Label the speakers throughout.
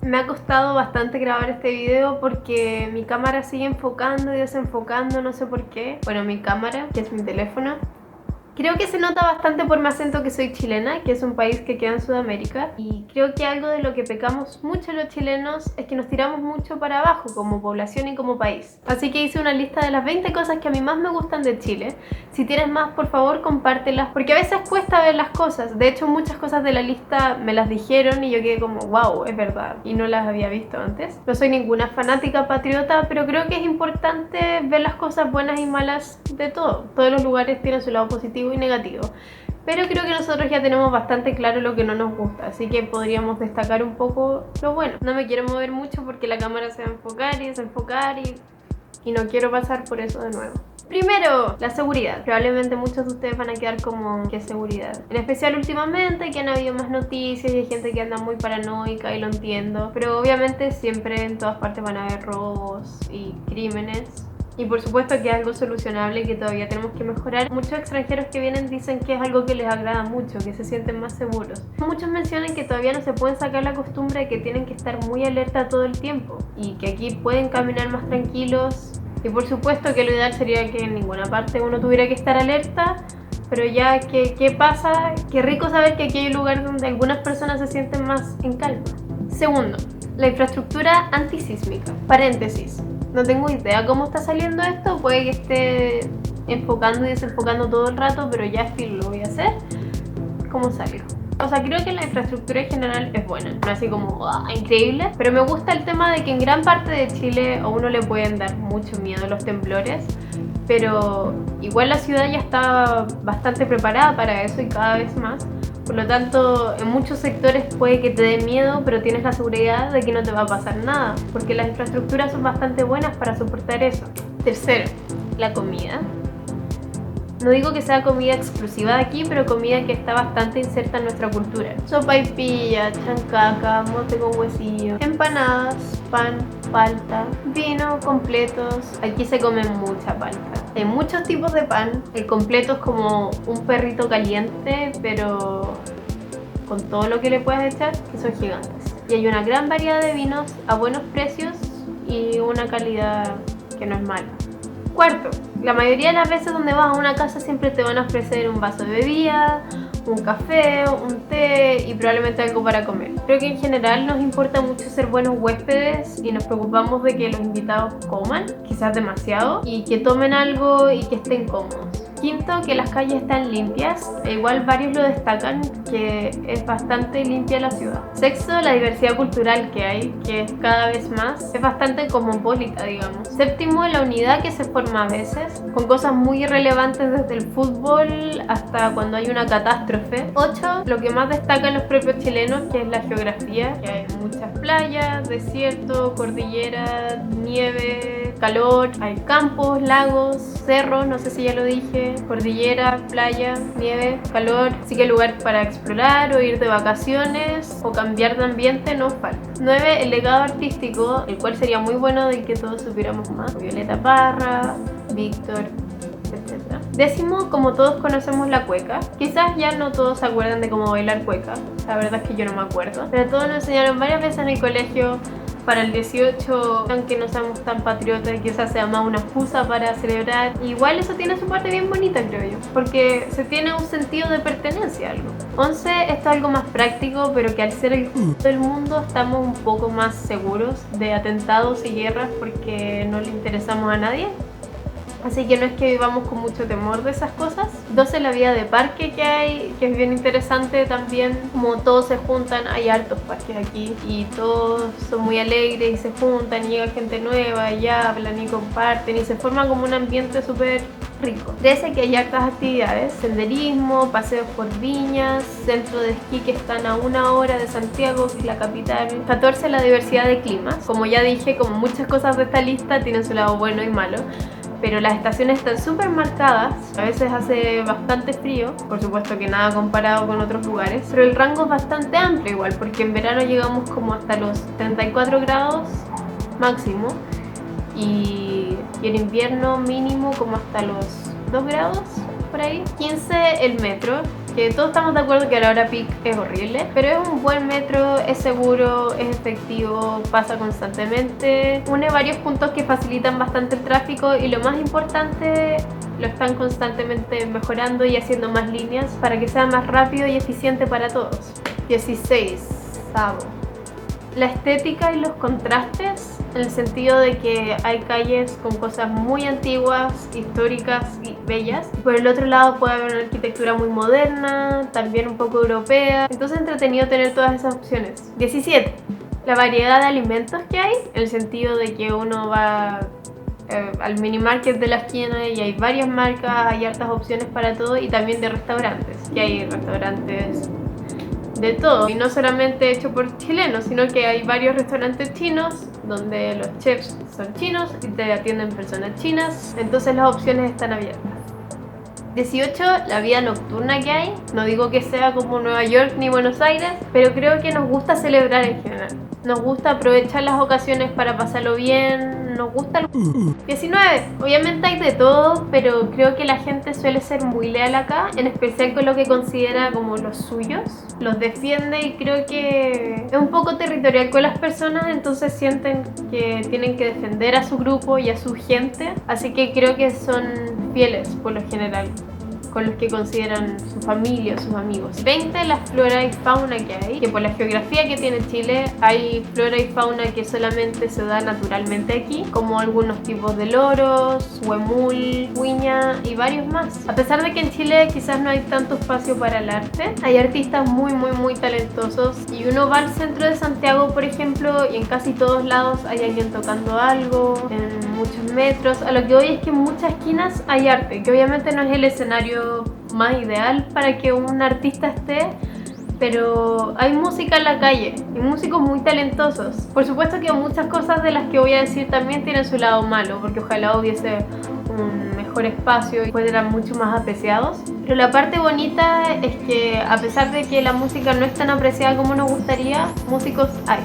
Speaker 1: Me ha costado bastante grabar este video porque mi cámara sigue enfocando y desenfocando, no sé por qué. Bueno, mi cámara, que es mi teléfono. Creo que se nota bastante por mi acento que soy chilena, que es un país que queda en Sudamérica. Y creo que algo de lo que pecamos mucho los chilenos es que nos tiramos mucho para abajo como población y como país. Así que hice una lista de las 20 cosas que a mí más me gustan de Chile. Si tienes más, por favor, compártelas, porque a veces cuesta ver las cosas. De hecho, muchas cosas de la lista me las dijeron y yo quedé como, wow, es verdad. Y no las había visto antes. No soy ninguna fanática patriota, pero creo que es importante ver las cosas buenas y malas de todo. Todos los lugares tienen su lado positivo y negativo, pero creo que nosotros ya tenemos bastante claro lo que no nos gusta, así que podríamos destacar un poco lo bueno. No me quiero mover mucho porque la cámara se va a enfocar y desenfocar y no quiero pasar por eso de nuevo. Primero, la seguridad. Probablemente muchos de ustedes van a quedar como, ¿qué seguridad? En especial últimamente, que han habido más noticias y hay gente que anda muy paranoica, y lo entiendo, pero obviamente siempre en todas partes van a haber robos y crímenes. Y por supuesto que es algo solucionable y que todavía tenemos que mejorar. Muchos extranjeros que vienen dicen que es algo que les agrada mucho, que se sienten más seguros. Muchos mencionan que todavía no se pueden sacar la costumbre de que tienen que estar muy alerta todo el tiempo y que aquí pueden caminar más tranquilos. Y por supuesto que lo ideal sería que en ninguna parte uno tuviera que estar alerta, pero ya que ¿qué pasa? Qué rico saber que aquí hay un lugar donde algunas personas se sienten más en calma. Segundo, la infraestructura antisísmica. Paréntesis. No tengo idea cómo está saliendo esto, puede que esté enfocando y desenfocando todo el rato, pero ya lo voy a hacer como salga. O sea, creo que la infraestructura en general es buena, no así como increíble, pero me gusta el tema de que en gran parte de Chile a uno le pueden dar mucho miedo los temblores, pero igual la ciudad ya está bastante preparada para eso y cada vez más. Por lo tanto, en muchos sectores puede que te dé miedo, pero tienes la seguridad de que no te va a pasar nada, porque las infraestructuras son bastante buenas para soportar eso. Tercero, la comida. No digo que sea comida exclusiva de aquí, pero comida que está bastante inserta en nuestra cultura. Sopaipilla, chancaca, mote con huesillo, empanadas, pan, palta, vino, completos. Aquí se come mucha palta. Hay muchos tipos de pan. El completo es como un perrito caliente, pero con todo lo que le puedes echar, que son gigantes. Y hay una gran variedad de vinos a buenos precios y una calidad que no es mala. Cuarto, la mayoría de las veces donde vas a una casa siempre te van a ofrecer un vaso de bebida, un café, un té y probablemente algo para comer. Creo que en general nos importa mucho ser buenos huéspedes y nos preocupamos de que los invitados coman, quizás demasiado, y que tomen algo y que estén cómodos. Quinto, que las calles están limpias, e igual varios lo destacan, que es bastante limpia la ciudad. Sexto, la diversidad cultural que hay, que es cada vez más, es bastante cosmopolita, digamos. Séptimo, la unidad que se forma a veces, con cosas muy irrelevantes desde el fútbol hasta cuando hay una catástrofe. 8, lo que más destacan los propios chilenos, que es la geografía, que hay muchas playas, desierto, cordillera, nieve, calor, hay campos, lagos, cerros, no sé si ya lo dije, cordillera, playa, nieve, calor, así que lugar para explorar o ir de vacaciones o cambiar de ambiente no falta. 9, el legado artístico, el cual sería muy bueno de que todos supiéramos más. Violeta Parra, Víctor, etc. 10, como todos conocemos la cueca. Quizás ya no todos se acuerdan de cómo bailar cueca, la verdad es que yo no me acuerdo, pero todos nos enseñaron varias veces en el colegio. Para el 18, aunque no seamos tan patriotas, quizás sea más una excusa para celebrar. Igual eso tiene su parte bien bonita, creo yo, porque se tiene un sentido de pertenencia a algo. 11, esto es algo más práctico, pero que al ser el del mundo estamos un poco más seguros de atentados y guerras porque no le interesamos a nadie. Así que no es que vivamos con mucho temor de esas cosas. 12, la vida de parque que hay, que es bien interesante también. Como todos se juntan, hay hartos parques aquí y todos son muy alegres y se juntan y llega gente nueva y hablan y comparten y se forma como un ambiente súper rico. 13, que hay hartas actividades, senderismo, paseos por viñas, centro de esquí que están a 1 hora de Santiago, que es la capital. 14, la diversidad de climas. Como ya dije, como muchas cosas de esta lista tienen su lado bueno y malo, pero las estaciones están súper marcadas. A veces hace bastante frío, por supuesto que nada comparado con otros lugares, pero el rango es bastante amplio igual, porque en verano llegamos como hasta los 34 grados máximo y en invierno mínimo como hasta los 2 grados por ahí. 15, el metro. que todos estamos de acuerdo que a la hora peak es horrible, pero es un buen metro, es seguro, es efectivo, pasa constantemente, une varios puntos que facilitan bastante el tráfico y lo más importante, lo están constantemente mejorando y haciendo más líneas para que sea más rápido y eficiente para todos. 16. La estética y los contrastes, en el sentido de que hay calles con cosas muy antiguas, históricas y bellas. Por el otro lado puede haber una arquitectura muy moderna, también un poco europea. Entonces es entretenido tener todas esas opciones. 17. La variedad de alimentos que hay, en el sentido de que uno va al mini market de la esquina y hay varias marcas, hay hartas opciones para todo, y también de restaurantes, que hay restaurantes de todo, y no solamente hecho por chilenos, sino que hay varios restaurantes chinos donde los chefs son chinos y te atienden personas chinas, entonces las opciones están abiertas. 18. La vida nocturna que hay. No digo que sea como Nueva York ni Buenos Aires, pero creo que nos gusta celebrar en general. Nos gusta aprovechar las ocasiones para pasarlo bien, nos gusta el... 19. Obviamente hay de todo, pero creo que la gente suele ser muy leal acá, en especial con lo que considera como los suyos. Los defiende y creo que es un poco territorial con las personas, entonces sienten que tienen que defender a su grupo y a su gente, así que creo que son fieles por lo general con los que consideran su familia o sus amigos. 20. La flora y fauna que hay, que por la geografía que tiene Chile hay flora y fauna que solamente se da naturalmente aquí, como algunos tipos de loros, huemul, huiña y varios más. A pesar de que en Chile quizás no hay tanto espacio para el arte, hay artistas muy talentosos y uno va al centro de Santiago, por ejemplo, y en casi todos lados hay alguien tocando algo, en muchos metros. A lo que voy es que en muchas esquinas hay arte, que obviamente no es el escenario más ideal para que un artista esté, pero hay música en la calle y músicos muy talentosos. Por supuesto que muchas cosas de las que voy a decir también tienen su lado malo, porque ojalá hubiese un mejor espacio y fueran mucho más apreciados, pero la parte bonita es que a pesar de que la música no es tan apreciada como nos gustaría, músicos hay.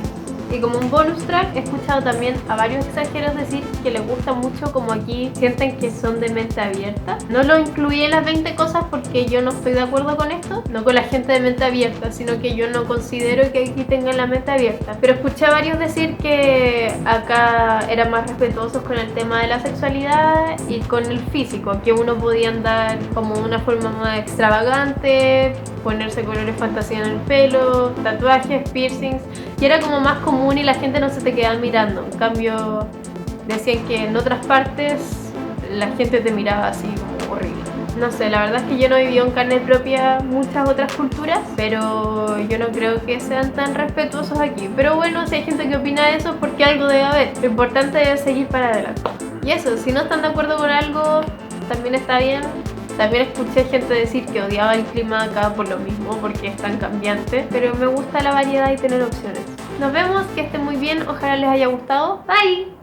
Speaker 1: Y como un bonus track he escuchado también a varios extranjeros decir que les gusta mucho como aquí sienten que son de mente abierta. No lo incluí en las 20 cosas porque yo no estoy de acuerdo con esto, no con la gente de mente abierta, sino que yo no considero que aquí tengan la mente abierta. Pero escuché a varios decir que acá eran más respetuosos con el tema de la sexualidad y con el físico, que uno podía andar como de una forma más extravagante, ponerse colores fantasía en el pelo, tatuajes, piercings, y era como más común y la gente no se te quedaba mirando. En cambio, decían que en otras partes la gente te miraba así como horrible. No sé, la verdad es que yo no he vivido en carne propia muchas otras culturas, pero yo no creo que sean tan respetuosos aquí. Pero bueno, si hay gente que opina eso es porque algo debe haber. Lo importante es seguir para adelante. Y eso, si no están de acuerdo con algo, también está bien. También escuché gente decir que odiaba el clima acá por lo mismo, porque es tan cambiante. Pero me gusta la variedad y tener opciones. Nos vemos, que estén muy bien, ojalá les haya gustado. Bye.